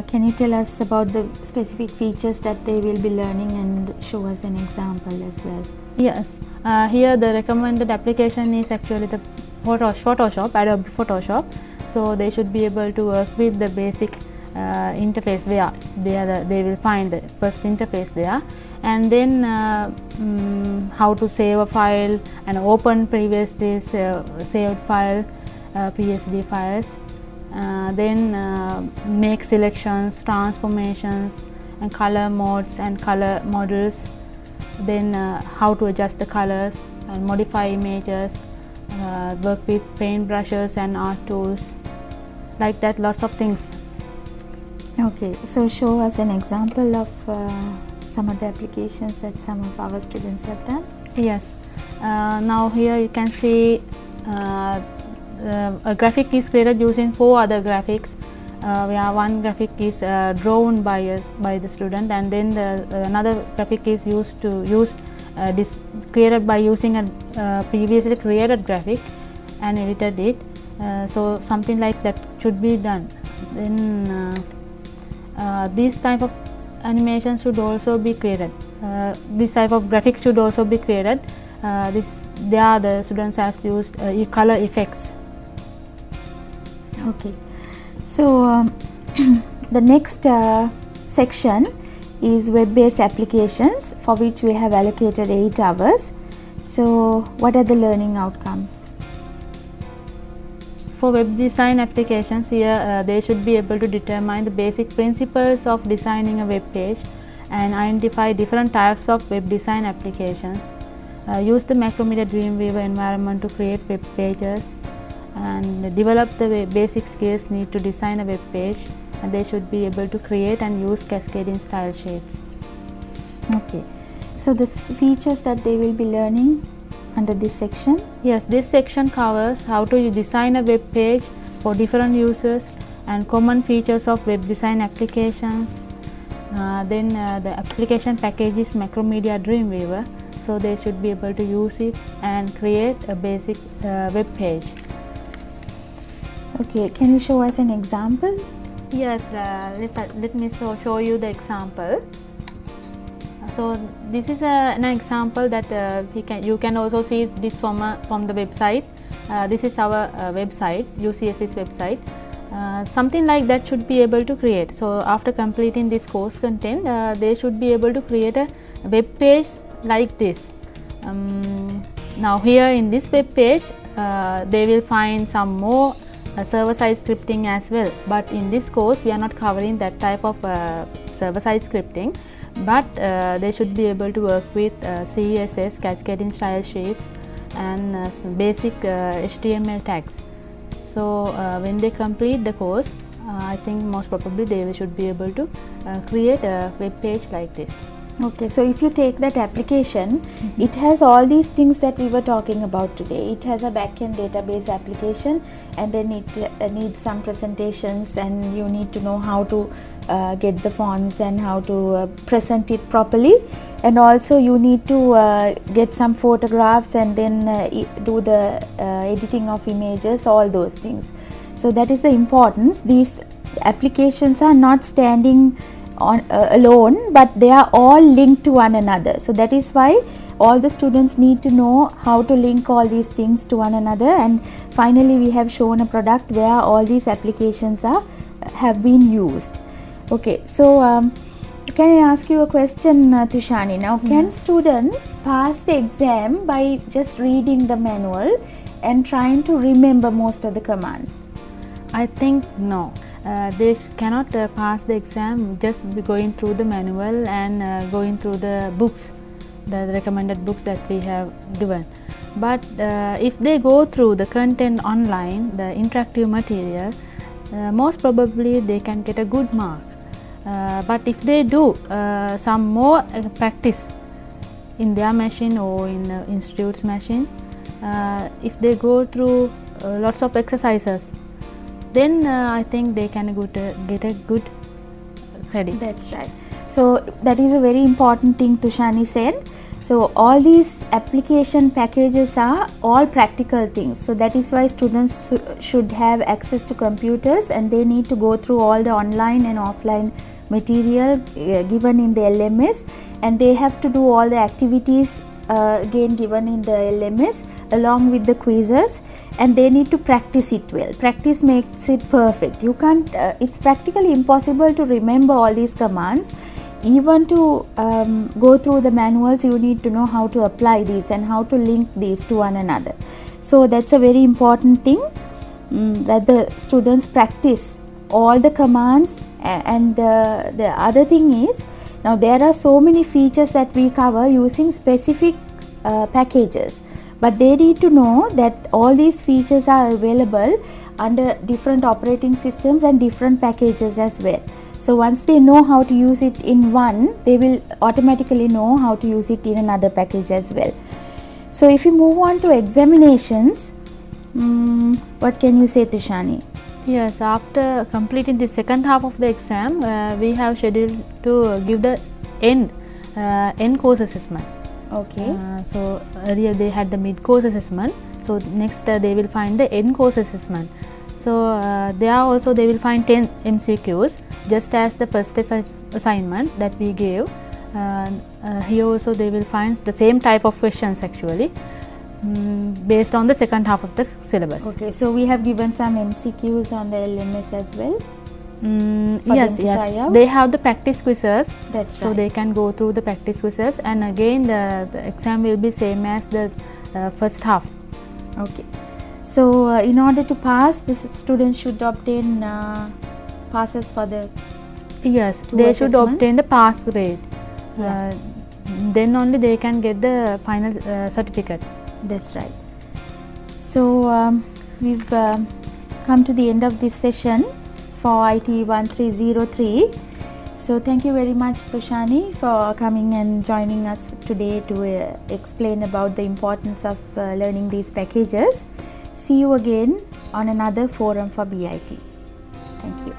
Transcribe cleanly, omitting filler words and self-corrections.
can you tell us about the specific features that they will be learning and show us an example as well? Yes, here the recommended application is actually the Photoshop, Adobe Photoshop. So they should be able to work with the basic interface where they will find the first interface there, and then how to save a file and open previously saved file, PSD files, then make selections, transformations and color modes and color models, then how to adjust the colors and modify images, work with paint brushes and art tools, like that, lots of things. Okay, so show us an example of some of the applications that some of our students have done. Yes, now here you can see a graphic is created using 4 other graphics, where one graphic is drawn by the student, and then another graphic is created by using a previously created graphic and edited it. So something like that should be done. Then these type of animations should also be created. This type of graphics should also be created. There the students has used color effects. Okay, so the next section is web-based applications, for which we have allocated 8 hours. So what are the learning outcomes? For web design applications, here they should be able to determine the basic principles of designing a web page and identify different types of web design applications. Use the Macromedia Dreamweaver environment to create web pages, and develop the basic skills needed to design a web page, and they should be able to create and use cascading style sheets. Okay, so the features that they will be learning under this section? Yes, this section covers how to design a web page for different users and common features of web design applications. Then the application package is Macromedia Dreamweaver, so they should be able to use it and create a basic web page. Okay, can you show us an example? Yes, let me show you the example. So this is an example that you can also see this from the website. This is our website, UCS's website. Something like that should be able to create. So after completing this course content, they should be able to create a web page like this. Now here in this web page, they will find some more server-side scripting as well, but in this course we are not covering that type of server-side scripting, but they should be able to work with CSS, cascading style sheets, and some basic HTML tags. So when they complete the course, I think most probably they should be able to create a web page like this. Okay, so if you take that application, it has all these things that we were talking about today. It has a backend database application, and then it needs some presentations, and you need to know how to get the fonts and how to present it properly, and also you need to get some photographs and then do the editing of images, all those things. So that is the importance. These applications are not standing on alone, but they are all linked to one another. So that is why all the students need to know how to link all these things to one another, and finally we have shown a product where all these applications have been used. Okay, so can I ask you a question, Tushani? Now, can students pass the exam by just reading the manual and trying to remember most of the commands? I think no. They cannot pass the exam just going through the manual and going through the books, the recommended books that we have given. But if they go through the content online, the interactive material, most probably they can get a good mark. But if they do some more practice in their machine or in the institute's machine, if they go through lots of exercises, then I think they can get a good credit. That's right. So that is a very important thing Tushani said. So all these application packages are all practical things. So that is why students should have access to computers, and they need to go through all the online and offline material given in the LMS, and they have to do all the activities again given in the LMS along with the quizzes, and they need to practice it well. Practice makes it perfect. You can't it's practically impossible to remember all these commands. Even to go through the manuals, you need to know how to apply these and how to link these to one another. So that's a very important thing, that the students practice all the commands. And the other thing is, now there are so many features that we cover using specific packages, but they need to know that all these features are available under different operating systems and different packages as well. So once they know how to use it in one, they will automatically know how to use it in another package as well. So if you move on to examinations, what can you say, Tushani? Yes, after completing the second half of the exam, we have scheduled to give the end course assessment. Okay. So earlier they had the mid course assessment, so next they will find the end course assessment. So there also they will find 10 MCQs, just as the first assignment that we gave. Here also they will find the same type of questions actually, based on the second half of the syllabus. Okay, so we have given some MCQs on the LMS as well. Yes, they have the practice quizzes. That's so right. they can go through the practice quizzes, and again the exam will be same as the first half. Okay, so in order to pass, the students should obtain passes for the they should obtain the pass grade. Yeah. Then only they can get the final certificate. That's right. So we've come to the end of this session for IT1303. So thank you very much, Tushani, for coming and joining us today to explain about the importance of learning these packages. See you again on another forum for BIT. Thank you.